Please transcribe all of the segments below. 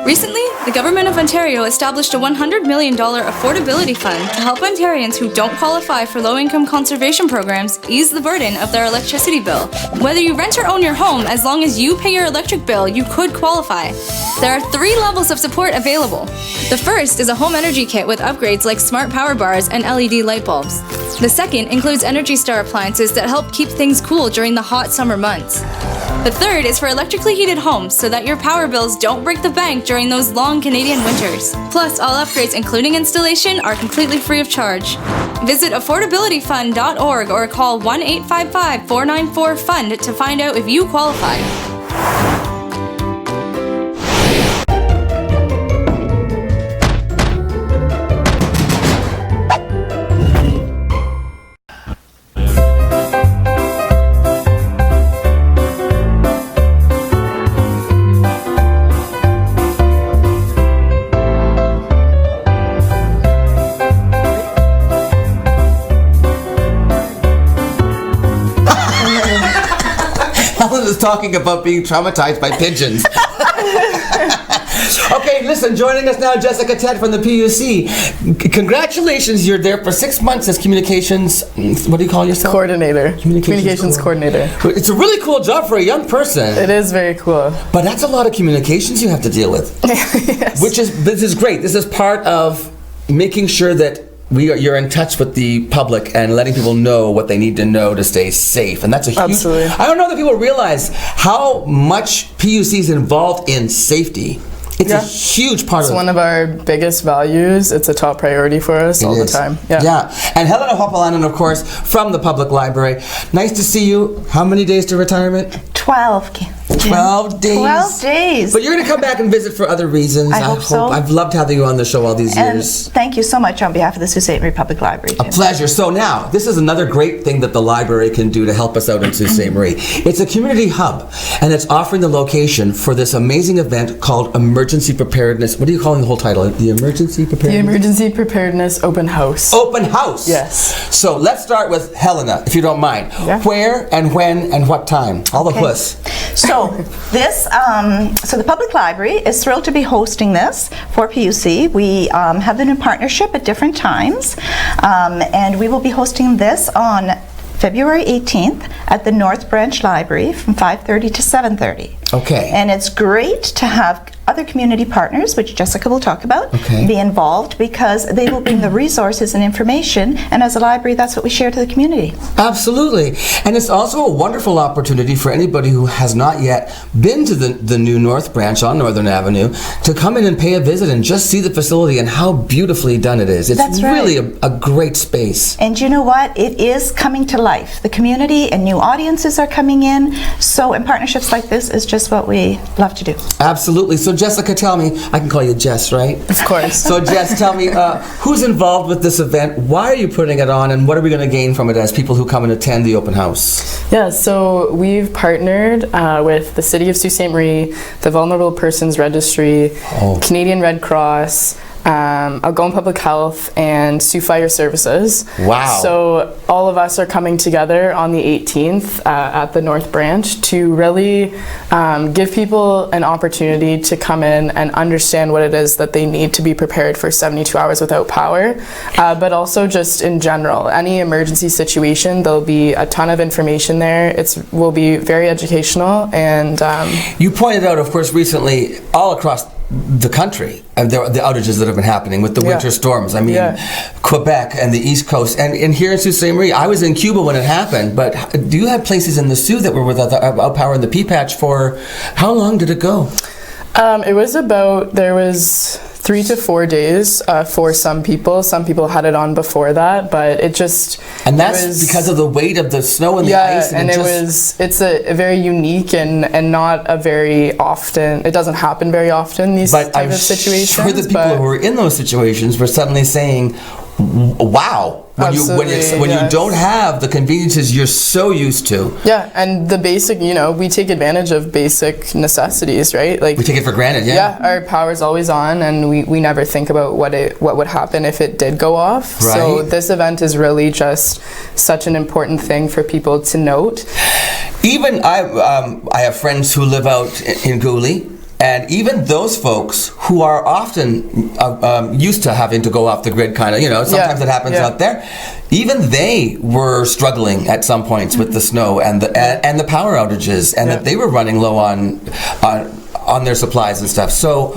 Recently, the Government of Ontario established a $100 million affordability fund to help Ontarians who don't qualify for low-income conservation programs ease the burden of their electricity bill. Whether you rent or own your home, as long as you pay your electric bill, you could qualify. There are 3 levels of support available. The first is a home energy kit with upgrades like smart power bars and LED light bulbs. The second includes Energy Star appliances that help keep things cool during the hot summer months. The third is for electrically heated homes so that your power bills don't break the bank during those long Canadian winters. Plus, all upgrades, including installation, are completely free of charge. Visit affordabilityfund.org or call 1-855-494-FUND to find out if you qualify. Helen is talking about being traumatized by pigeons. Okay, listen, joining us now, Jessica Ted from the PUC. Congratulations, you're there for 6 months as communications, what do you call yourself? Coordinator. Communications coordinator. It's a really cool job for a young person. It is very cool. But that's a lot of communications you have to deal with. Yes. This is great. This is part of making sure that you're in touch with the public and letting people know what they need to know to stay safe. And that's a huge... Absolutely. I don't know that people realize how much PUC is involved in safety. It's a huge part of it. It's one of our biggest values. It's a top priority for us all the time. Yeah. And Helena Hopalainen, of course, from the Public Library. Nice to see you. How many days to retirement? 12. 12 days. 12 days. But you're going to come back and visit for other reasons. I hope so. I've loved having you on the show all these years. And thank you so much on behalf of the Sault Ste. Marie Public Library. A pleasure. So now, this is another great thing that the library can do to help us out in Sault Ste. Marie. It's a community hub, and it's offering the location for this amazing event called Emergency Preparedness. What are you calling the whole title? The Emergency Preparedness? The Emergency Preparedness Open House. Open House. Yes. So let's start with Helena, if you don't mind. Yeah. Where and when and what time? All the puss. So the Public Library is thrilled to be hosting this for PUC. We have been in partnership at different times, and we will be hosting this on February 18th at the North Branch Library from 5:30 to 7:30. Okay. And it's great to have other community partners, which Jessica will talk about, be involved, because they will bring the resources and information, and as a library, that's what we share to the community. Absolutely. And it's also a wonderful opportunity for anybody who has not yet been to the new North Branch on Northern Avenue to come in and pay a visit and just see the facility and how beautifully done it is. It's That's right. really a great space. And you know what? It is coming to life. The community and new audiences are coming in, so in partnerships like this is just what we love to do. Absolutely. So Jessica, tell me, I can call you Jess, right? Of course. So Jess, tell me, who's involved with this event? Why are you putting it on, and what are we going to gain from it as people who come and attend the open house? Yeah, so we've partnered with the City of Sault Ste. Marie, the Vulnerable Persons Registry, Canadian Red Cross, Algonquin Public Health, and Sioux Fire Services. Wow. So all of us are coming together on the 18th at the North Branch to really give people an opportunity to come in and understand what it is that they need to be prepared for 72 hours without power, but also just in general. Any emergency situation, there'll be a ton of information there. It will be very educational. And you pointed out, of course, recently all across the country, and the outages that have been happening with the winter storms. I mean, Quebec and the East Coast, and here in Sault Ste. Marie. I was in Cuba when it happened, but do you have places in the Sioux that were without power in the P-patch for, how long did it go? It was there was 3 to 4 days for some people. Some people had it on before that, but it just... And that's because of the weight of the snow and the ice? And it's a very unique and not a very often... It doesn't happen very often, these type of situations. But I'm sure the people who were in those situations were suddenly saying, wow, when you don't have the conveniences you're so used to. Yeah, and the basic, we take advantage of basic necessities, right? Like, we take it for granted, yeah. Yeah, our power's always on, and we never think about what would happen if it did go off. Right. So this event is really just such an important thing for people to note. Even I have friends who live out in Gooley, And even those folks who are often used to having to go off the grid, kind of, sometimes it happens out there. Even they were struggling at some points with the snow and the power outages, and that they were running low on their supplies and stuff. So,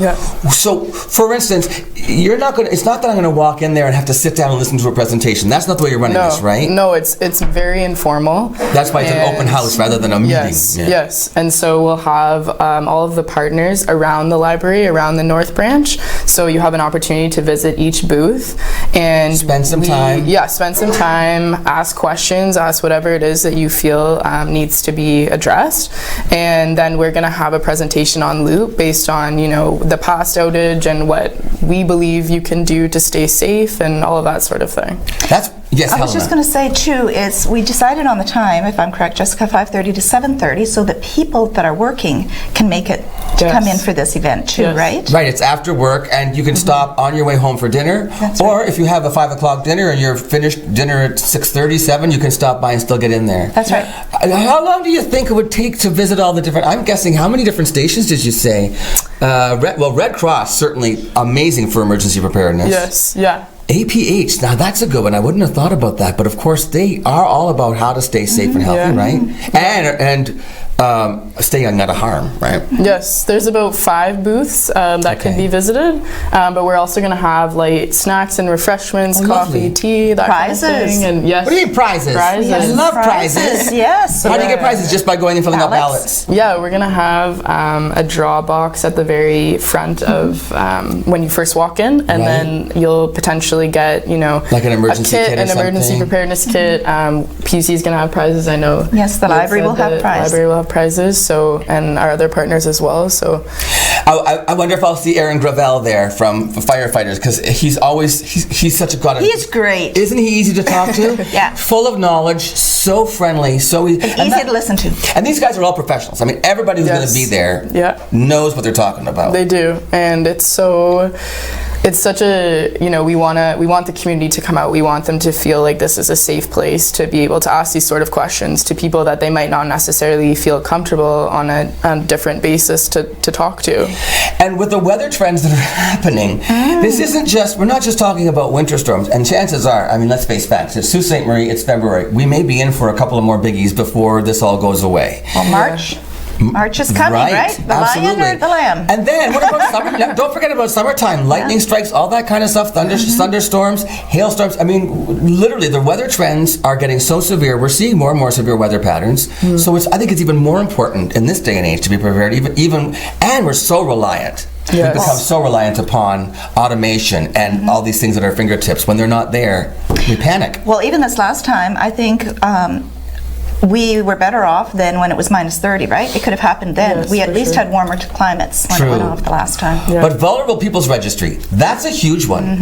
so for instance, you're not going. It's not that I'm going to walk in there and have to sit down and listen to a presentation. That's not the way you're running this, right? No, it's very informal. That's why it's an open house rather than a meeting. Yes. And so we'll have all of the partners around the library, around the North Branch. So you have an opportunity to visit each booth and spend some time. Yeah, spend some time, ask questions, ask whatever it is that you feel needs to be addressed, and then we're going to have a presentation on loop based on the past outage and what we believe you can do to stay safe and all of that sort of thing. I was just going to say too, is we decided on the time, if I'm correct, Jessica, 5:30 to 7:30, so that people that are working can make it to come in for this event too, right? Right, it's after work, and you can stop on your way home for dinner, or if you have a 5 o'clock dinner and you're finished dinner at 6:30, 7, you can stop by and still get in there. That's right. How long do you think it would take to visit all the different, I'm guessing, how many different stations did you say? Red Cross, certainly amazing for emergency preparedness. Yes, yeah. APH, now that's a good one. I wouldn't have thought about that, but of course they are all about how to stay safe and healthy, right? And stay out of harm, right? Yes, there's about 5 booths that can be visited, but we're also going to have like snacks and refreshments, coffee, tea, that prizes. Kind of thing. And yes, what do you mean prizes? Prizes. I love prizes. Yes. How do you get prizes? Just by going and filling out ballots? Yeah, we're going to have a draw box at the very front of when you first walk in, and then you'll potentially get, like an emergency kit or an emergency preparedness kit. PUC is going to have prizes, I know. Yes, the library will have prizes. Library will have prizes, and our other partners as well. So, I wonder if I'll see Aaron Gravel there from Firefighters, because he's such a god. He's great. Isn't he easy to talk to? Yeah. Full of knowledge, so friendly, so easy to listen to. And these guys are all professionals. I mean, everybody who's going to be there knows what they're talking about. They do, and it's such a, we want the community to come out. We want them to feel like this is a safe place to be able to ask these sort of questions to people that they might not necessarily feel comfortable on a different basis to talk to. And with the weather trends that are happening, this isn't just, we're not just talking about winter storms. And chances are, I mean, let's face facts, it's Sault Ste. Marie, it's February. We may be in for a couple of more biggies before this all goes away. Well, March is coming, right? The lion or the lamb? And then, what about summer? Don't forget about summertime. Lightning strikes, all that kind of stuff, thunderstorms, hailstorms. I mean, literally, the weather trends are getting so severe. We're seeing more and more severe weather patterns. So I think it's even more important in this day and age to be prepared, and we're so reliant. Yes. We become so reliant upon automation and all these things at our fingertips. When they're not there, we panic. Well, even this last time, I think we were better off than when it was minus 30, right? It could have happened then. Yes, we at least had warmer climates when it went off the last time. Yeah. But Vulnerable People's Registry, that's a huge one.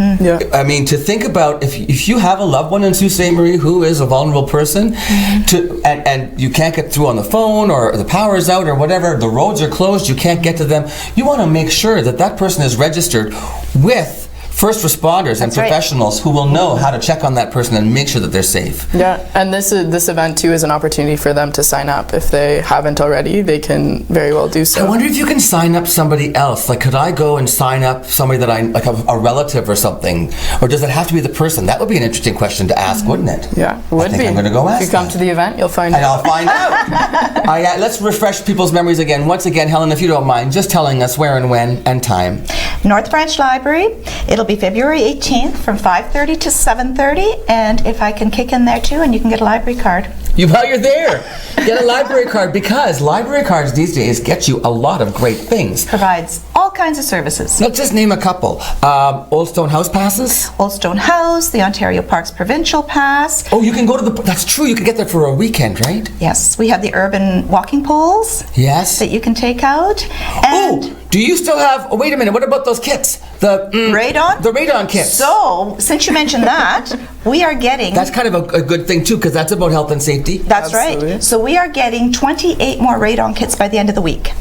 I mean, to think about if you have a loved one in Sault Ste. Marie who is a vulnerable person, and you can't get through on the phone, or the power is out, or whatever, the roads are closed, you can't get to them, you want to make sure that person is registered with first responders and professionals who will know how to check on that person and make sure that they're safe. Yeah, and this event too is an opportunity for them to sign up. If they haven't already, they can very well do so. I wonder if you can sign up somebody else. Like, could I go and sign up somebody that like a relative or something? Or does it have to be the person? That would be an interesting question to ask, wouldn't it? Yeah, would I think I'm going to go ask. If you come to the event, you'll find out. And I'll find out. Let's refresh people's memories again. Once again, Helen, if you don't mind, just telling us where and when and time. North Branch Library. It'll be February 18th from 5:30 to 7:30, and if I can kick in there too, and you can get a library card. While you're there, get a library card, because library cards these days get you a lot of great things. Provides all kinds of services. Let's just name a couple. Old Stone House passes. Old Stone House, the Ontario Parks Provincial Pass. Oh, you can go to that's true, you can get there for a weekend, right? Yes, we have the urban walking poles. Yes. That you can take out. And do you still have, wait a minute, what about those kits? The radon? The radon kits. So, since you mentioned that, we are getting... That's kind of a good thing too, because that's about health and safety. That's right. So we are getting 28 more radon kits by the end of the week.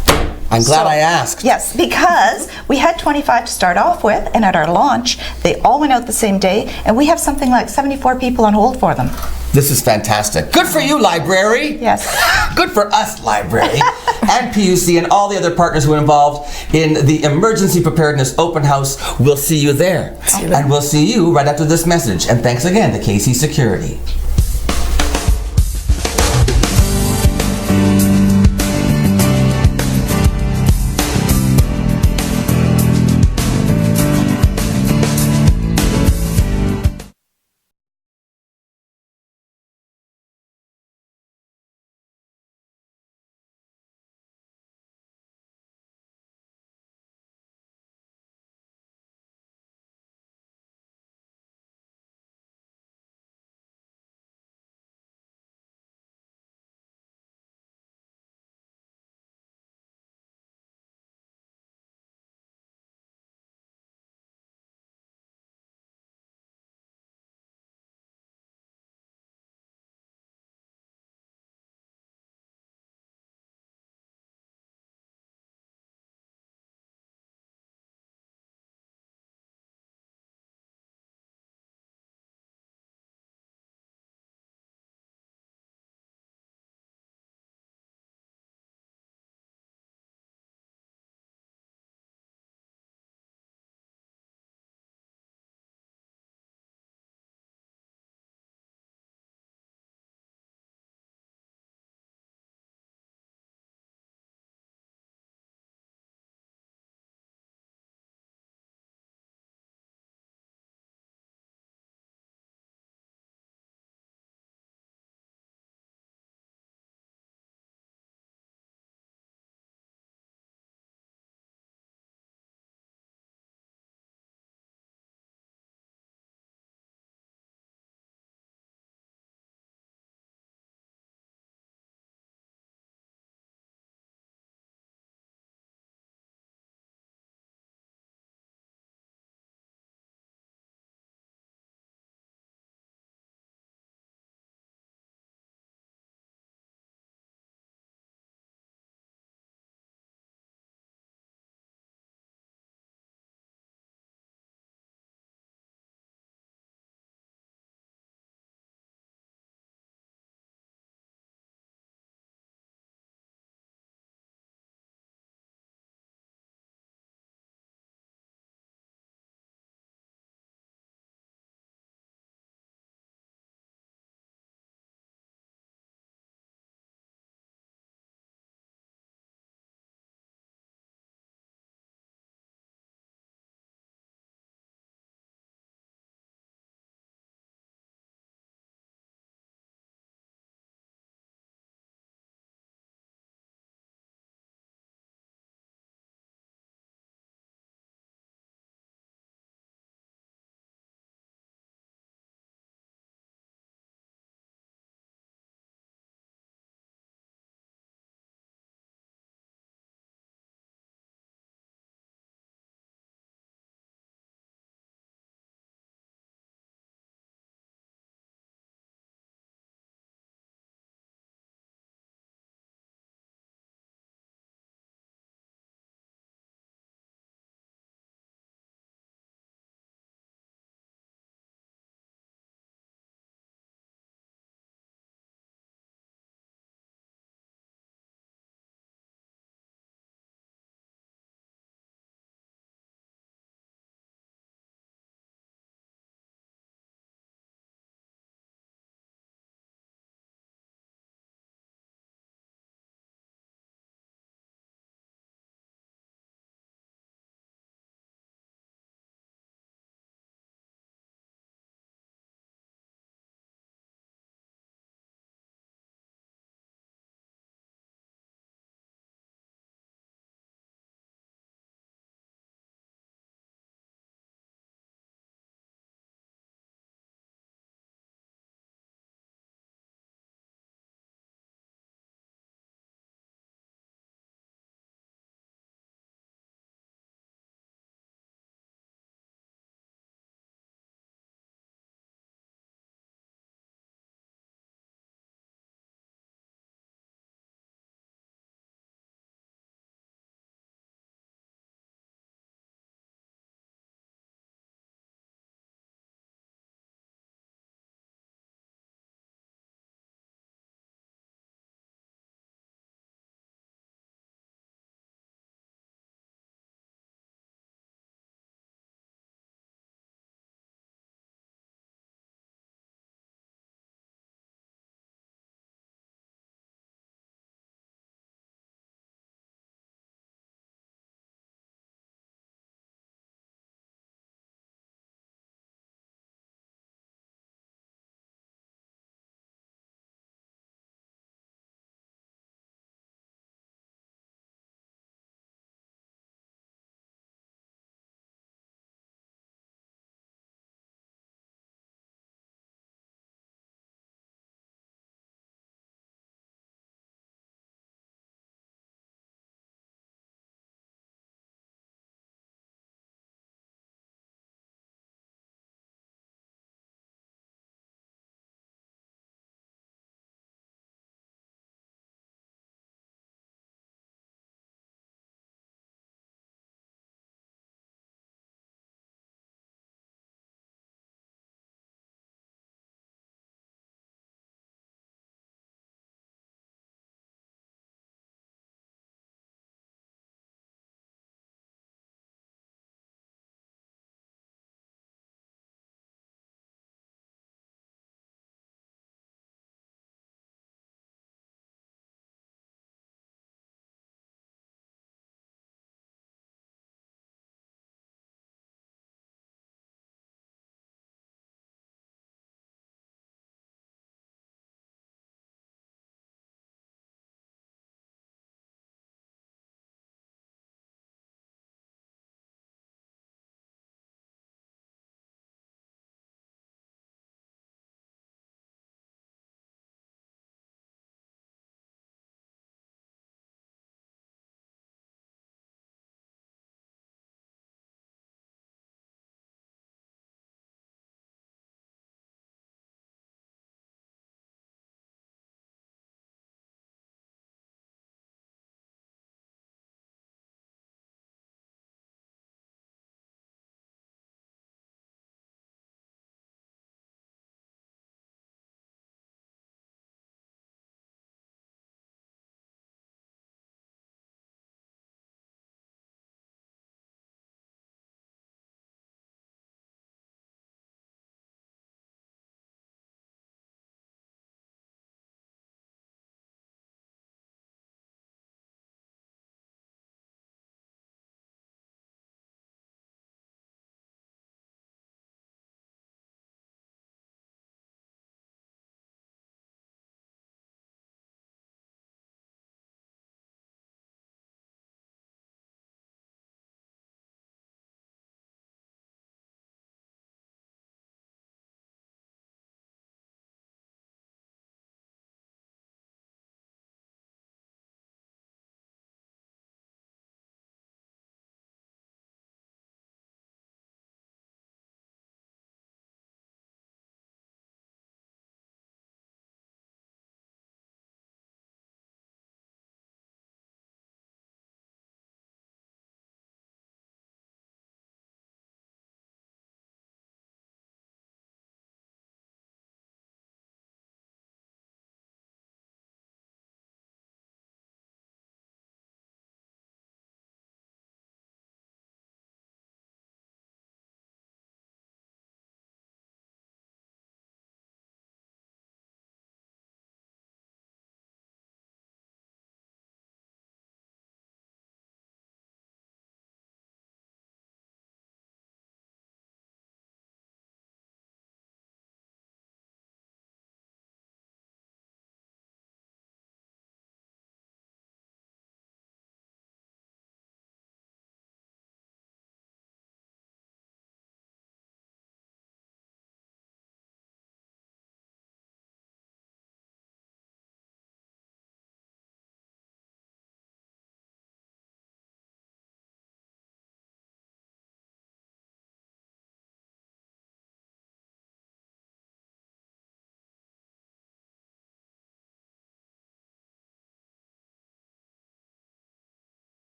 I'm glad I asked. Yes, because we had 25 to start off with, and at our launch, they all went out the same day, and we have something like 74 people on hold for them. This is fantastic. Good for you, library. Yes. Good for us, library, and PUC, and all the other partners who are involved in the Emergency Preparedness Open House. We'll see you there. And we'll see you right after this message. And thanks again to KC Security.